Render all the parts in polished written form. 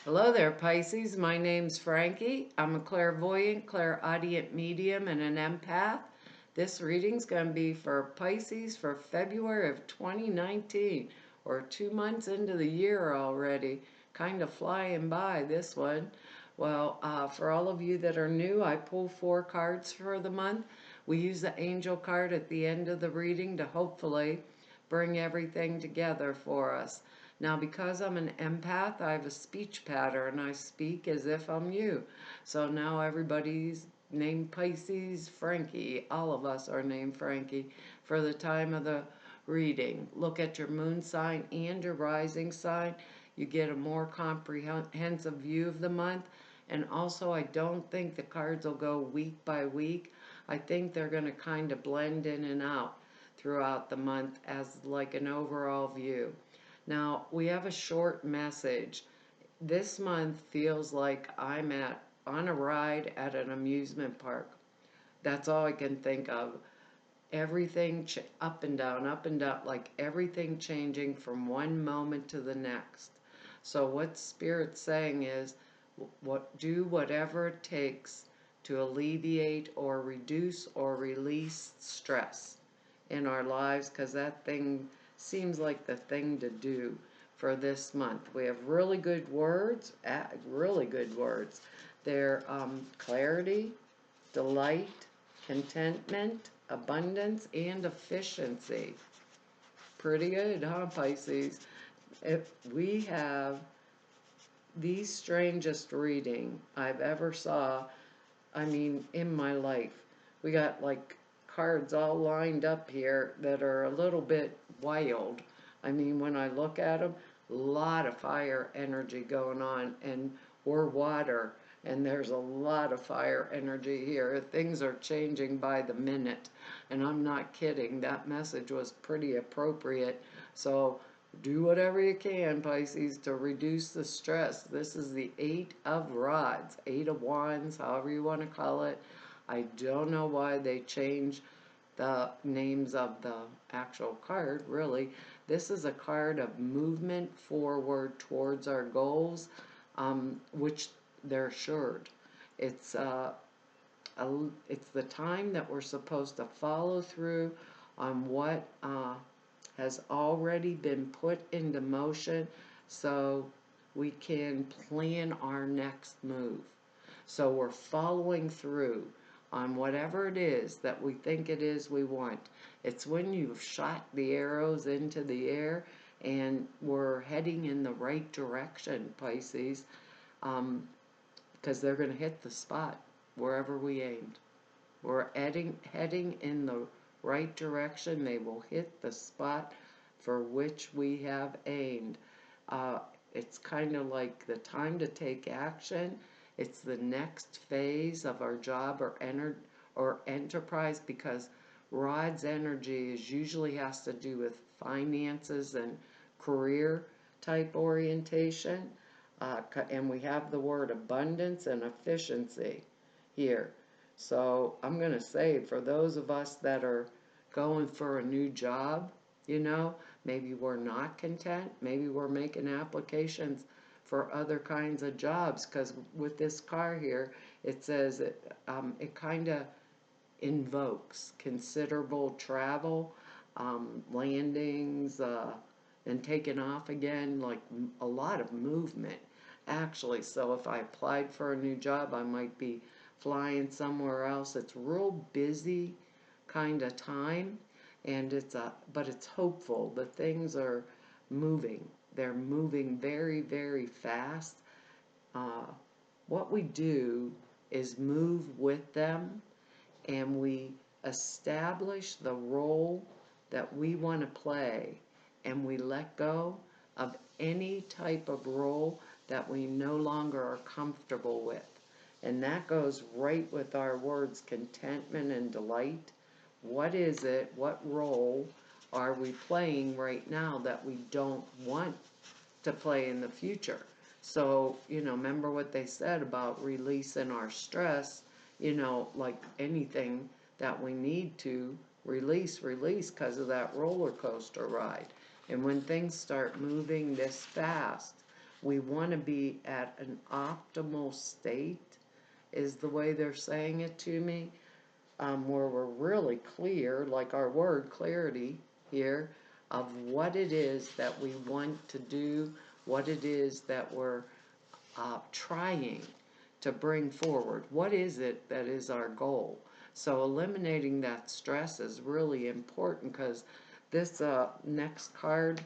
Hello there, Pisces. My name's Frankie. I'm a clairvoyant, clairaudient medium, and an empath. This reading's going to be for Pisces for February of 2019. We're 2 months into the year already. Kind of flying by, this one. Well, for all of you that are new, I pull 4 cards for the month. We use the angel card at the end of the reading to hopefully bring everything together for us. Now, because I'm an empath, I have a speech pattern. I speak as if I'm you. So now everybody's named Pisces, Frankie. All of us are named Frankie for the time of the reading. Look at your moon sign and your rising sign. You get a more comprehensive view of the month. And also, I don't think the cards will go week by week. I think they're going to kind of blend in and out throughout the month as like an overall view. Now, we have a short message. This month feels like I'm on a ride at an amusement park. That's all I can think of. Everything up and down, like everything changing from one moment to the next. So what Spirit's saying is, do whatever it takes to alleviate or reduce or release stress in our lives, because that thing seems like the thing to do for this month. We have really good words, really good words. They're clarity, delight, contentment, abundance, and efficiency. Pretty good, huh, Pisces? If we have the strangest reading I've ever saw, I mean, in my life. We got like cards all lined up here that are a little bit wild. I mean, when I look at them, a lot of fire energy going on, and we're water, and there's a lot of fire energy here. Things are changing by the minute, and I'm not kidding. That message was pretty appropriate. So do whatever you can, Pisces, to reduce the stress. This is the Eight of Rods, Eight of Wands, however you want to call it. I don't know why they changed the names of the actual card, really. This is a card of movement forward towards our goals, which they're assured. It's it's the time that we're supposed to follow through on what has already been put into motion, so we can plan our next move. So we're following through on whatever it is that we think it is we want. It's when you've shot the arrows into the air and we're heading in the right direction, Pisces, because they're going to hit the spot wherever we aimed. We're heading in the right direction. They will hit the spot for which we have aimed. It's kind of like the time to take action. It's the next phase of our job or enterprise, because Rod's energy usually has to do with finances and career type orientation. And we have the word abundance and efficiency here. So I'm going to say, for those of us that are going for a new job, maybe we're not content, maybe we're making applications for other kinds of jobs, because with this car here, it says it kind of invokes considerable travel, landings, and taking off again, like a lot of movement, actually. So if I applied for a new job, I might be flying somewhere else. It's real busy kind of time, and but it's hopeful. The things are moving. They're moving very, very fast. What we do is move with them, and we establish the role that we want to play, and we let go of any type of role that we no longer are comfortable with. And that goes right with our words contentment and delight. What is it? What role are we playing right now that we don't want to play in the future? So, remember what they said about releasing our stress, like anything that we need to release because of that roller coaster ride. And when things start moving this fast, We want to be at an optimal state, is the way they're saying it to me, where we're really clear, like our word clarity here, of what it is that we want to do, what it is that we're trying to bring forward. What is it that is our goal? So eliminating that stress is really important, because this next card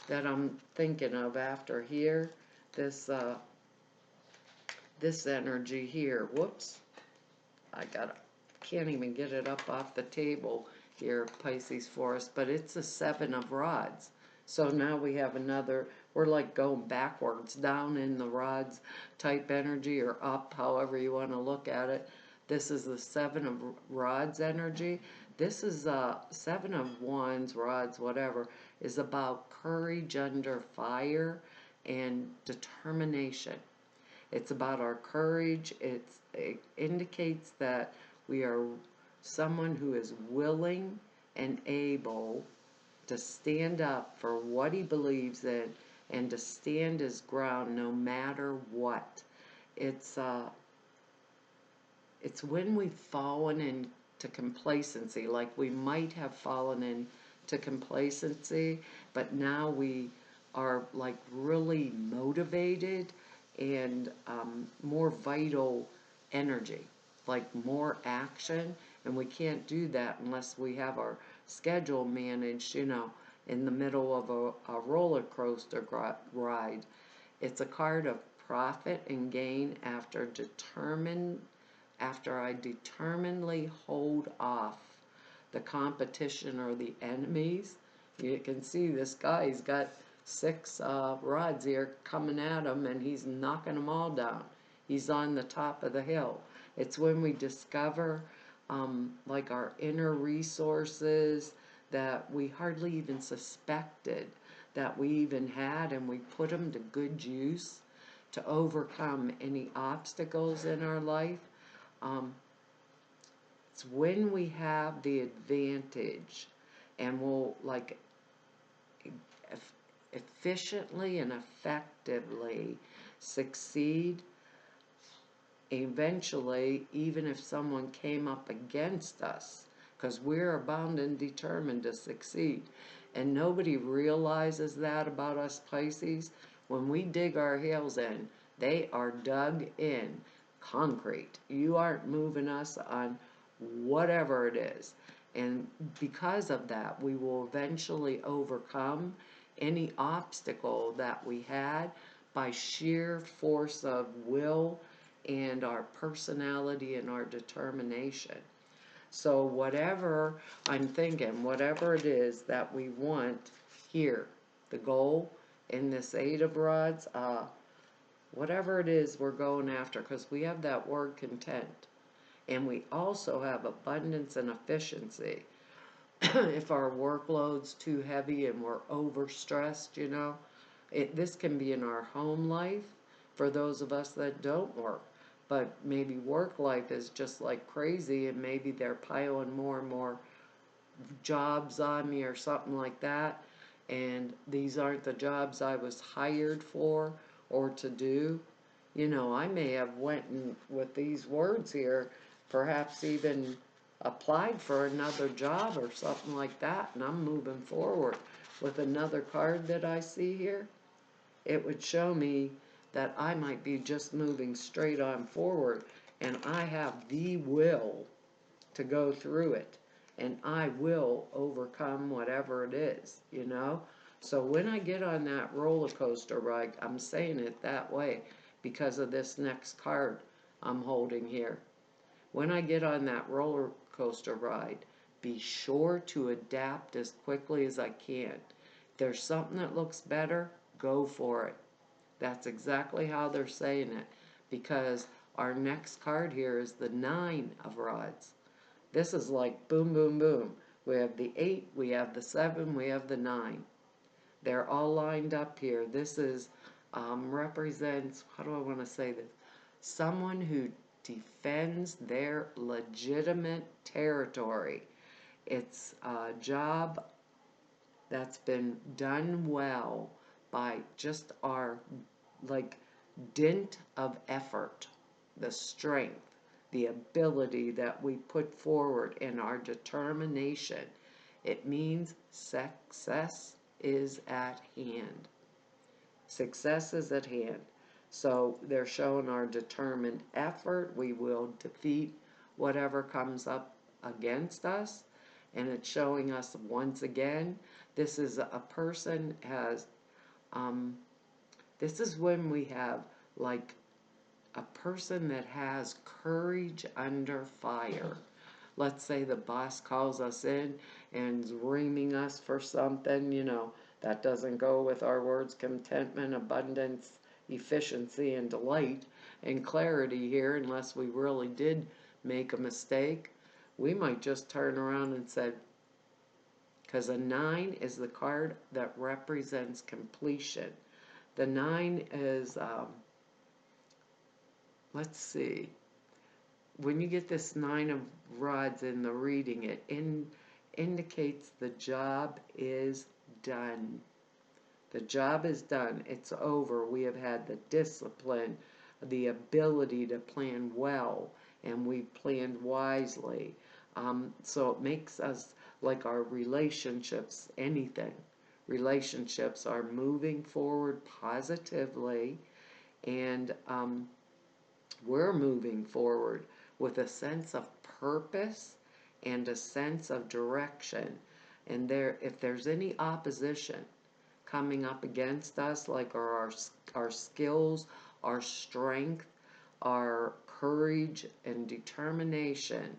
that I'm thinking of after here, this this energy here, whoops, can't even get it up off the table here, Pisces for us, but it's a 7 of rods. So now we have another, we're like going backwards, down in the rods type energy, or up, however you want to look at it. This is the 7 of rods energy. This is 7 of wands, rods, whatever, is about courage under fire and determination. It's about our courage. It indicates that we are someone who is willing and able to stand up for what he believes in and to stand his ground no matter what. It's when we've fallen into complacency, like we might have fallen into complacency, but now we are like really motivated and more vital energy, like more action, and we can't do that unless we have our schedule managed, in the middle of a roller coaster ride. It's a card of profit and gain after I determinedly hold off the competition or the enemies. You can see this guy, he's got 6 rods here coming at him, and he's knocking them all down. He's on the top of the hill. It's when we discover like our inner resources that we hardly even suspected that we even had, and we put them to good use to overcome any obstacles in our life. It's when we have the advantage, and we'll like efficiently and effectively succeed eventually, even if someone came up against us, because we're bound and determined to succeed. And nobody realizes that about us Pisces. When we dig our heels in, they are dug in concrete. You aren't moving us on whatever it is. And because of that, we will eventually overcome any obstacle that we had by sheer force of will and our personality and our determination. So whatever I'm thinking, whatever it is that we want here, the goal in this 8 of rods, whatever it is we're going after, because we have that word content. And we also have abundance and efficiency. If our workload's too heavy and we're overstressed, this can be in our home life for those of us that don't work. But maybe work life is just like crazy, and maybe they're piling more and more jobs on me or something like that, and these aren't the jobs I was hired for or to do. I may have went with these words here, perhaps even applied for another job or something like that, and I'm moving forward with another card that I see here. It would show me that I might be just moving straight on forward, and I have the will to go through it, and I will overcome whatever it is. So when I get on that roller coaster ride, I'm saying it that way because of this next card I'm holding here. When I get on that roller coaster ride, be sure to adapt as quickly as I can. If there's something that looks better, go for it. That's exactly how they're saying it, because our next card here is the 9 of rods. This is like boom, boom, boom. We have the 8, we have the 7, we have the 9. They're all lined up here. This is represents, how do I want to say this? Someone who defends their legitimate territory. It's a job that's been done well by just our like dint of effort, the strength, the ability that we put forward in our determination. It means success is at hand. Success is at hand. So they're showing our determined effort. We will defeat whatever comes up against us. And it's showing us once again, this is a person has, this is when we have like a person that has courage under fire. Let's say the boss calls us in and is reaming us for something, that doesn't go with our words contentment, abundance, efficiency, and delight and clarity here unless we really did make a mistake. We might just turn around and say, because a 9 is the card that represents completion. The 9 is, let's see, when you get this 9 of rods in the reading, it indicates the job is done. The job is done. It's over. We have had the discipline, the ability to plan well, and we've planned wisely. So it makes us, like our relationships, anything. Relationships are moving forward positively, and we're moving forward with a sense of purpose and a sense of direction. And if there's any opposition coming up against us, like our skills, our strength, our courage and determination,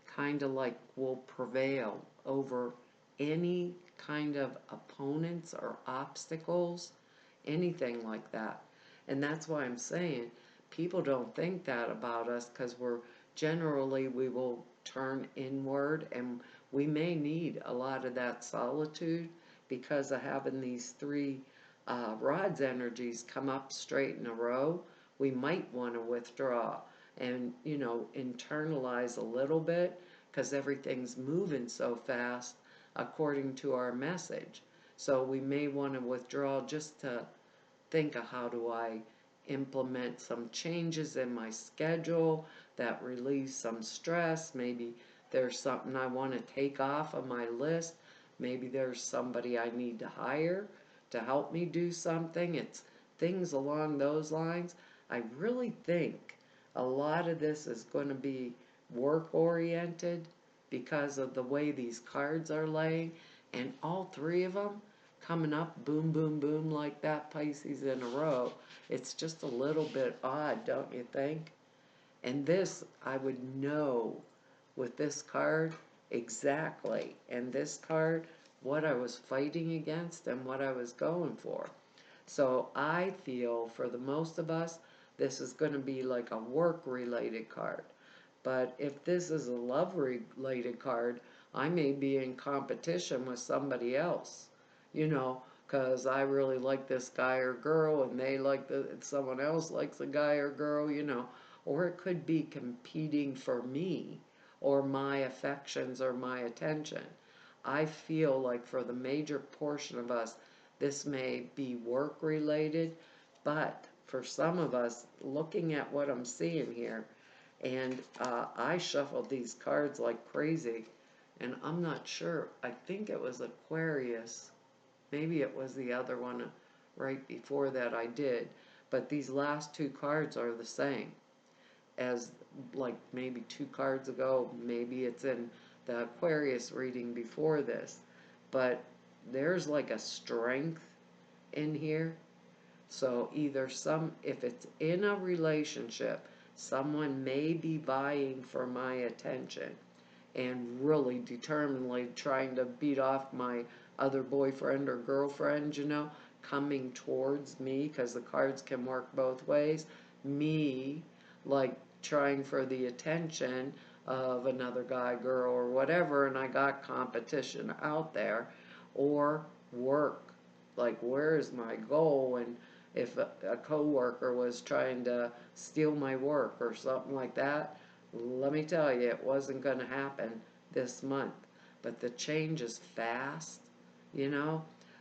kind of like will prevail over any kind of opponents or obstacles, anything like that. And that's why I'm saying people don't think that about us, because we will turn inward, and we may need a lot of that solitude because of having these three rods energies come up straight in a row. We might want to withdraw and internalize a little bit, because everything's moving so fast according to our message. So we may want to withdraw just to think of how do I implement some changes in my schedule that release some stress. Maybe there's something I want to take off of my list. Maybe there's somebody I need to hire to help me do something. It's things along those lines. I really think a lot of this is going to be work oriented because of the way these cards are laying, and all three of them coming up boom, boom, boom like that, Pisces, in a row. It's just a little bit odd, don't you think? And this, I would know with this card exactly, and this card, what I was fighting against and what I was going for. So I feel for the most of us, this is going to be like a work-related card. But if this is a love-related card, I may be in competition with somebody else, because I really like this guy or girl, and someone else likes a guy or girl, or it could be competing for me or my affections or my attention. I feel like for the major portion of us, this may be work related, but for some of us, looking at what I'm seeing here, and I shuffled these cards like crazy, and I'm not sure. I think it was Aquarius. Maybe it was the other one right before that I did. But these last two cards are the same as like maybe two cards ago. Maybe it's in the Aquarius reading before this. But there's like a strength in here. So if it's in a relationship, someone may be vying for my attention and really determinedly trying to beat off my other boyfriend or girlfriend, coming towards me, because the cards can work both ways. Me, like, trying for the attention of another guy, girl, or whatever, and I got competition out there. Or work, like, where is my goal? And if a coworker was trying to steal my work or something like that, let me tell you, it wasn't going to happen this month. But the change is fast,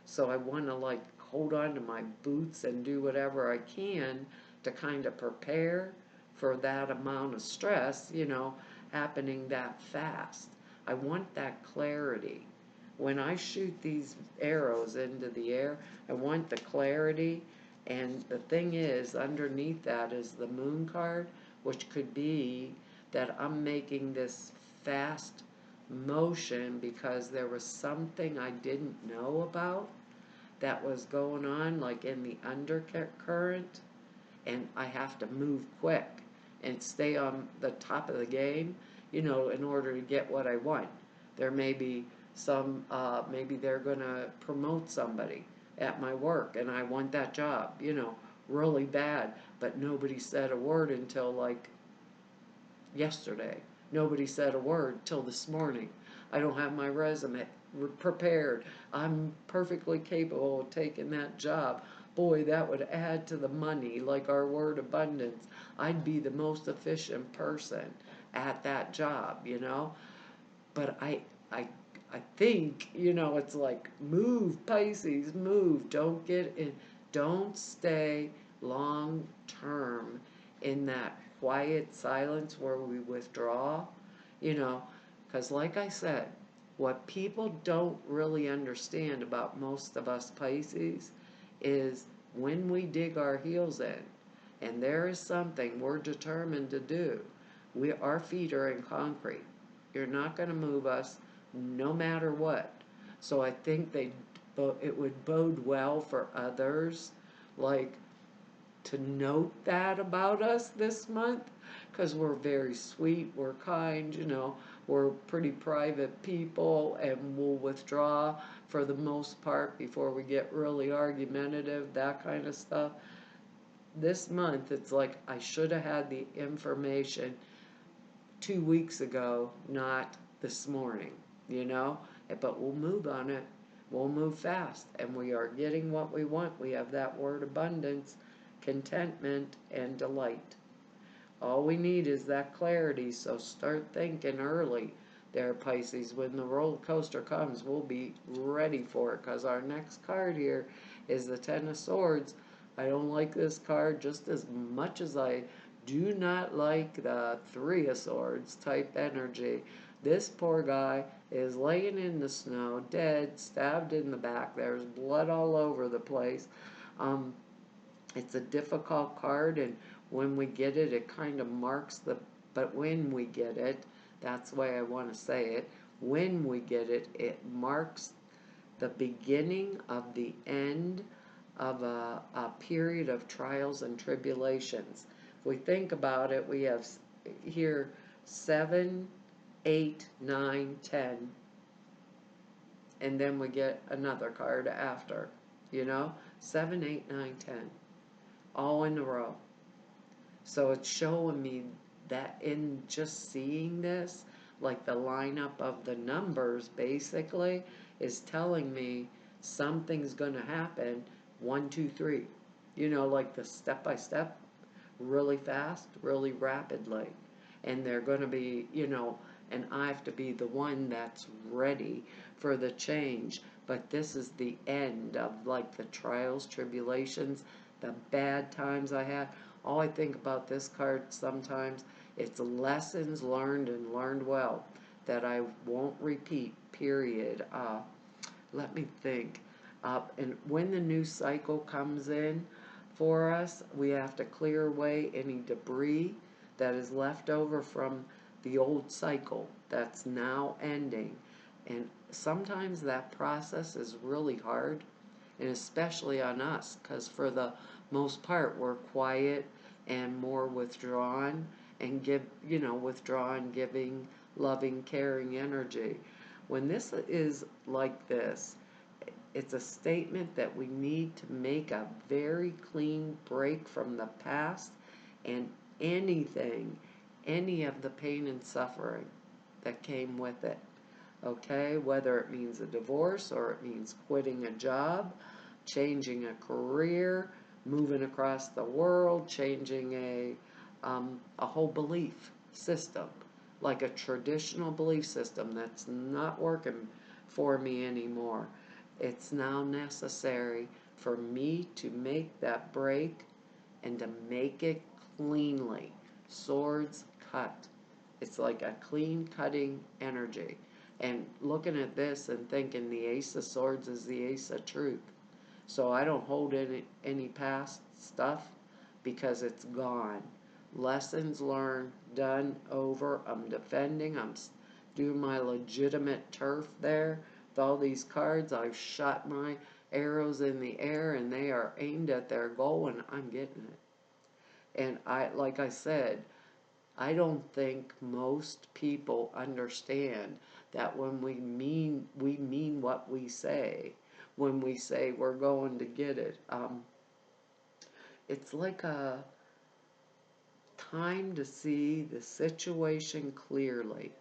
so I want to like hold on to my boots and do whatever I can to kind of prepare for that amount of stress, happening that fast. I want that clarity. When I shoot these arrows into the air, I want the clarity. And the thing is, underneath that is the moon card, which could be that I'm making this fast motion because there was something I didn't know about that was going on, like in the undercurrent, and I have to move quick and stay on the top of the game, in order to get what I want. There may be maybe they're going to promote somebody at my work and I want that job, really bad, but nobody said a word until like yesterday. Nobody said a word till this morning. I don't have my resume prepared. I'm perfectly capable of taking that job. Boy, that would add to the money, like our word abundance. I'd be the most efficient person at that job, But I think, it's like move, Pisces, move. Don't get in, don't stay long term in that quiet silence where we withdraw, because like I said, what people don't really understand about most of us Pisces is when we dig our heels in and there is something we're determined to do, our feet are in concrete. You're not going to move us no matter what. So I think it would bode well for others, like, to note that about us this month, because we're very sweet, we're kind, we're pretty private people, and we'll withdraw for the most part before we get really argumentative, that kind of stuff. This month, it's like I should have had the information 2 weeks ago, not this morning, But we'll move on it. We'll move fast, and we are getting what we want. We have that word abundance, contentment, and delight. All we need is that clarity, so start thinking early there, Pisces. When the roller coaster comes, we'll be ready for it, because our next card here is the Ten of Swords. I don't like this card just as much as I do not like the Three of Swords type energy. This poor guy is laying in the snow, dead, stabbed in the back. There's blood all over the place. It's a difficult card, and when we get it, it kind of marks but when we get it, that's the way I want to say it, when we get it, it marks the beginning of the end of a period of trials and tribulations. If we think about it, we have here 7, 8, 9, 10, and then we get another card after, 7, 8, 9, 10, all in a row. So it's showing me that in just seeing this, like the lineup of the numbers basically is telling me something's going to happen 1, 2, 3, like the step by step, really fast, really rapidly. And they're going to be, and I have to be the one that's ready for the change. But this is the end of like the trials, tribulations, the bad times I had. All I think about this card sometimes, it's lessons learned and learned well that I won't repeat, period. Let me think. And when the new cycle comes in for us, we have to clear away any debris that is left over from the old cycle that's now ending. And sometimes that process is really hard, and especially on us, because for the most part we're quiet and more withdrawn and withdrawn, giving, loving, caring energy. When this is like this, it's a statement that we need to make a very clean break from the past and any of the pain and suffering that came with it. Okay, whether it means a divorce or it means quitting a job, changing a career, moving across the world, changing a whole belief system, like a traditional belief system that's not working for me anymore. It's now necessary for me to make that break and to make it cleanly. Swords cut. It's like a clean cutting energy. And looking at this and thinking the Ace of Swords is the Ace of Truth. So I don't hold any past stuff because it's gone. Lessons learned, done, over. I'm defending. I'm doing my legitimate turf there. With all these cards, I've shot my arrows in the air and they are aimed at their goal and I'm getting it. And like I said, I don't think most people understand that when we mean what we say. When we say we're going to get it, it's like a time to see the situation clearly,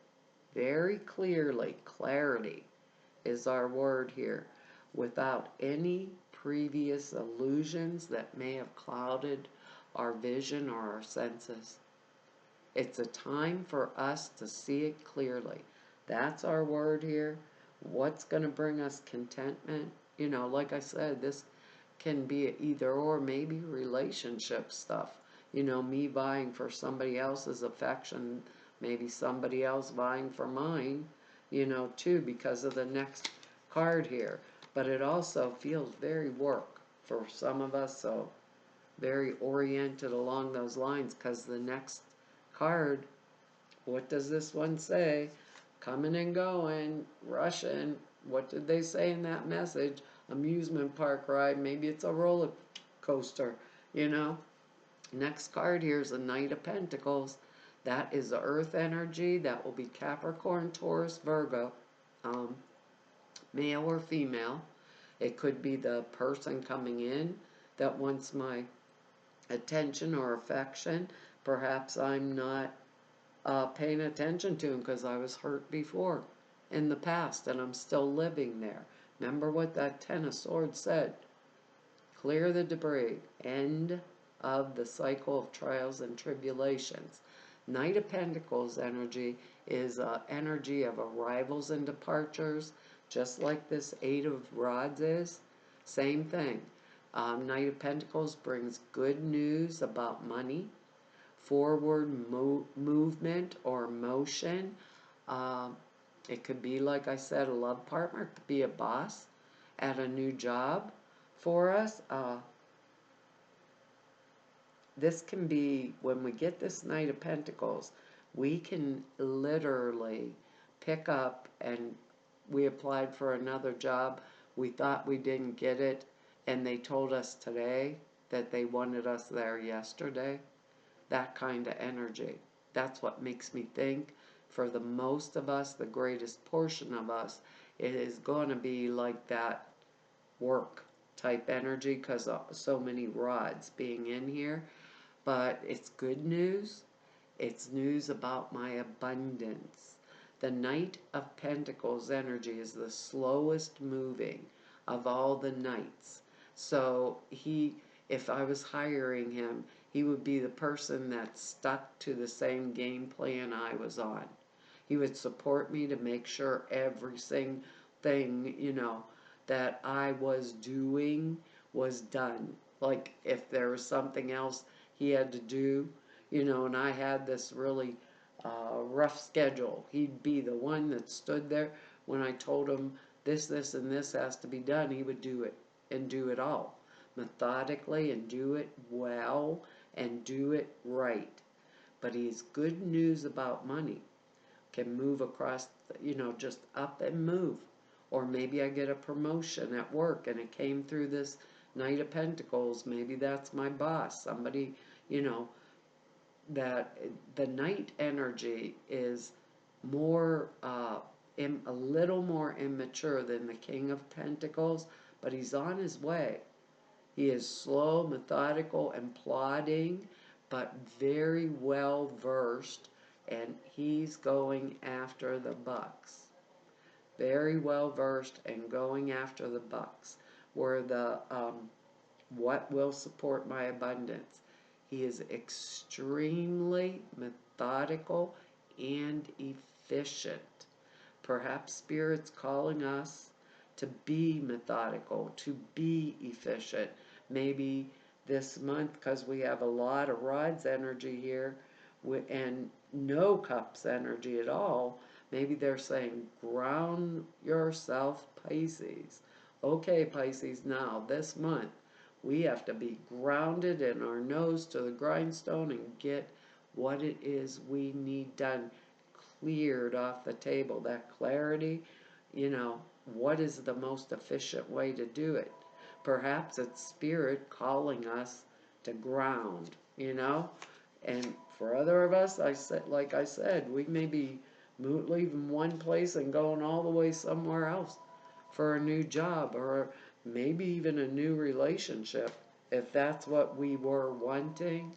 very clearly. Clarity is our word here, without any previous illusions that may have clouded our vision or our senses. It's a time for us to see it clearly. That's our word here. What's going to bring us contentment? You know, like I said, this can be either or, maybe relationship stuff. You know, me vying for somebody else's affection, maybe somebody else vying for mine, you know, too, because of the next card here. But it also feels very work for some of us, so very oriented along those lines, because the next card, what does this one say? Coming and going, rushing. What did they say in that message? Amusement park ride. Maybe it's a roller coaster, you know. Next card here is a Knight of Pentacles. That is the earth energy. That will be Capricorn, Taurus, Virgo, male or female. It could be the person coming in that wants my attention or affection. Perhaps I'm not paying attention to him because I was hurt before in the past and I'm still living there. Remember what that Ten of Swords said? Clear the debris. End of the cycle of trials and tribulations. Knight of Pentacles energy is energy of arrivals and departures, just like this Eight of Rods is. Same thing. Knight of Pentacles brings good news about money, forward movement or motion. It could be, like I said, a love partner. It could be a boss at a new job for us. This can be, when we get this Knight of Pentacles, we can literally pick up, and we applied for another job. We thought we didn't get it, and they told us today that they wanted us there yesterday. That kind of energy. That's what makes me think, for the most of us, the greatest portion of us, it is going to be like that work type energy because of so many rods being in here. But it's good news. It's news about my abundance. The Knight of Pentacles energy is the slowest moving of all the knights. So if I was hiring him, he would be the person that stuck to the same game plan I was on. He would support me to make sure everything, you know, that I was doing was done. Like if there was something else he had to do, you know, and I had this really rough schedule, he'd be the one that stood there when I told him this, and this has to be done. He would do it and do it all methodically and do it well and do it right. But he's good news about money. Can move across, you know, just up and move. Or maybe I get a promotion at work and it came through this Knight of Pentacles. Maybe that's my boss. Somebody, you know, that the Knight energy is more, a little more immature than the King of Pentacles, but he's on his way. He is slow, methodical, and plodding, but very well versed, and he's going after the bucks. Very well versed and going after the bucks. Where the what will support my abundance. He is extremely methodical and efficient. Perhaps Spirit's calling us to be methodical, to be efficient. Maybe this month, because we have a lot of rods energy here and no cups energy at all, maybe they're saying ground yourself, Pisces. Okay, Pisces, now this month we have to be grounded in our nose to the grindstone and get what it is we need done cleared off the table. That clarity, what is the most efficient way to do it? Perhaps it's spirit calling us to ground, And for other of us, like I said, we may be leaving one place and going all the way somewhere else for a new job or maybe even a new relationship if that's what we were wanting.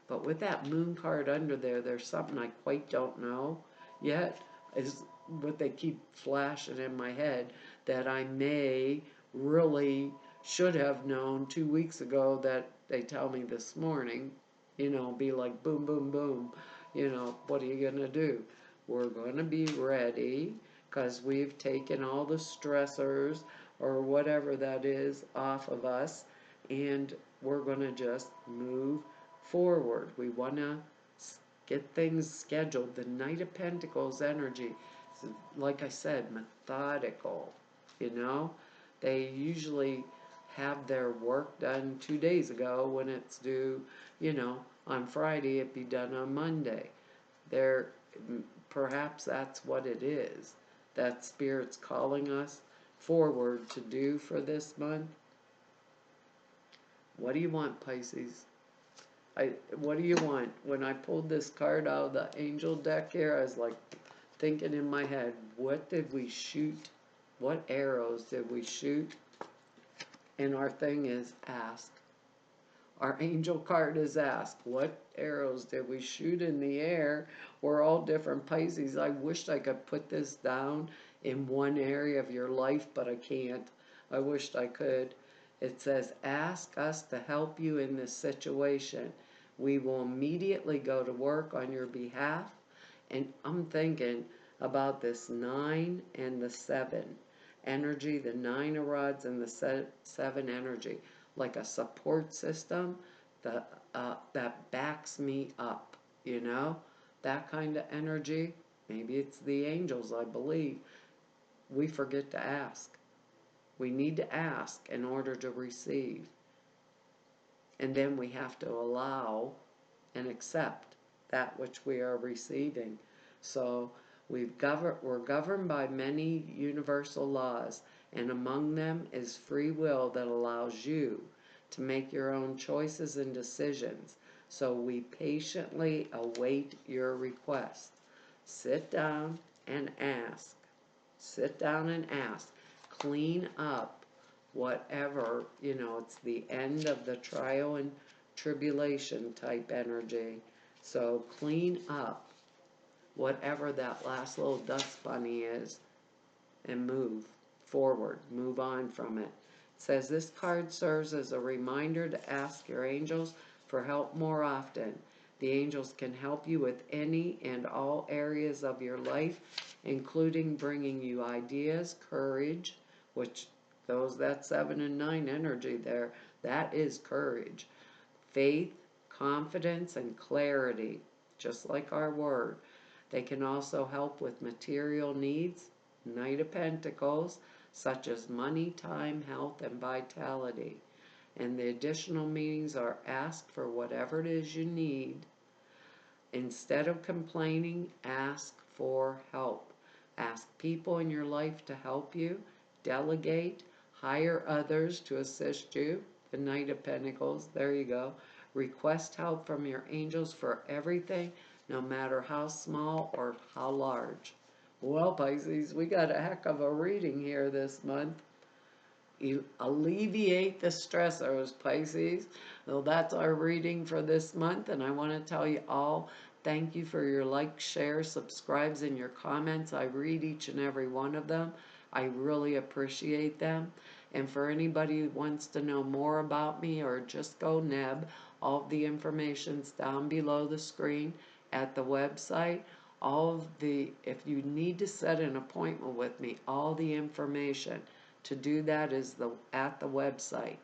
But with that moon card under there, there's something I quite don't know yet, is what they keep flashing in my head that I may really should have known 2 weeks ago that they tell me this morning, be like boom, boom, boom, what are you going to do? We're going to be ready because we've taken all the stressors or whatever that is off of us, and we're going to just move forward. We want to get things scheduled. The Knight of Pentacles energy, like I said, methodical, They usually have their work done 2 days ago when it's due, on Friday, it'd be done on Monday. They're, perhaps that's what it is, that Spirit's calling us forward to do for this month. What do you want, Pisces? What do you want? When I pulled this card out of the angel deck here, I was like thinking in my head, what did we shoot? What arrows did we shoot? And our thing is ask. Our angel card is ask. What arrows did we shoot in the air? We're all different, Pisces. I wished I could put this down in one area of your life, but I can't. I wished I could. It says, ask us to help you in this situation. We will immediately go to work on your behalf. And I'm thinking about this 9 and the 7 energy, the 9 of rods and the 7 energy, like a support system that backs me up, that kind of energy. Maybe it's the angels, I believe. We forget to ask. We need to ask in order to receive. And then we have to allow and accept that which we are receiving. So we're governed by many universal laws, and among them is free will that allows you to make your own choices and decisions. So we patiently await your request. Sit down and ask. Sit down and ask. Clean up whatever, it's the end of the trial and tribulation type energy. So clean up whatever that last little dust bunny is and move forward, move on from it. It says this card serves as a reminder to ask your angels for help more often. The angels can help you with any and all areas of your life, including bringing you ideas, courage, which that 7 and 9 energy there, that is courage, faith, confidence, and clarity, just like our word. They can also help with material needs, Knight of Pentacles, such as money, time, health, and vitality. And the additional meanings are ask for whatever it is you need. Instead of complaining, ask for help. Ask people in your life to help you. Delegate. Hire others to assist you. The Knight of Pentacles, there you go. Request help from your angels for everything, no matter how small or how large. Well, Pisces, we got a heck of a reading here this month. Alleviate the stressors, Pisces. Well, that's our reading for this month, and I want to tell you all, thank you for your likes, shares, subscribes, and your comments. I read each and every one of them. I really appreciate them. And for anybody who wants to know more about me or just go Neb, all of the information's down below the screen at the website. If you need to set an appointment with me, all the information, to do that is at the website.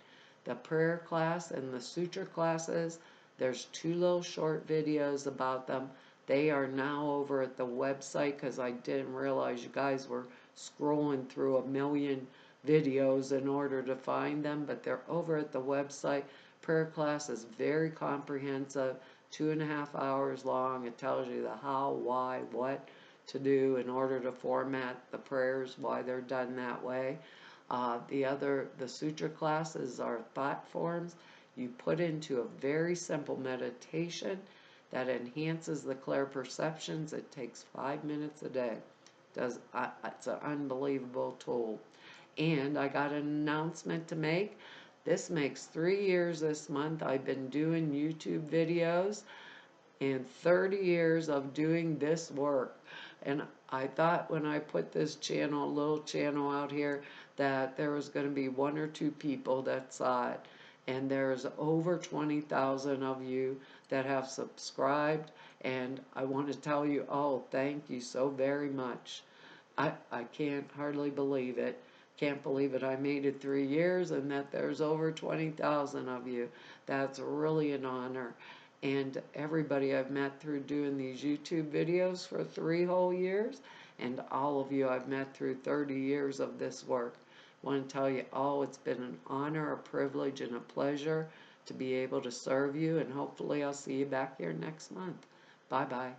The prayer class and the suture classes, there's 2 little short videos about them. They are now over at the website because I didn't realize you guys were scrolling through a million videos in order to find them, but they're over at the website. Prayer class is very comprehensive, 2.5 hours long. It tells you the how, why, what to do in order to format the prayers, why they're done that way. The suture classes are thought forms you put into a very simple meditation that enhances the clear perceptions. It takes 5 minutes a day. It's an unbelievable tool. And I got an announcement to make. This makes 3 years this month I've been doing YouTube videos and 30 years of doing this work. And I thought when I put this channel, little channel out here, that there was going to be 1 or 2 people that saw it. And there's over 20,000 of you that have subscribed. And I want to tell you, oh, thank you so very much. I can't hardly believe it. Can't believe it. I made it 3 years and that there's over 20,000 of you. That's really an honor. And everybody I've met through doing these YouTube videos for 3 whole years, and all of you I've met through 30 years of this work. I want to tell you, it's been an honor, a privilege, and a pleasure to be able to serve you, and hopefully I'll see you back here next month. Bye-bye.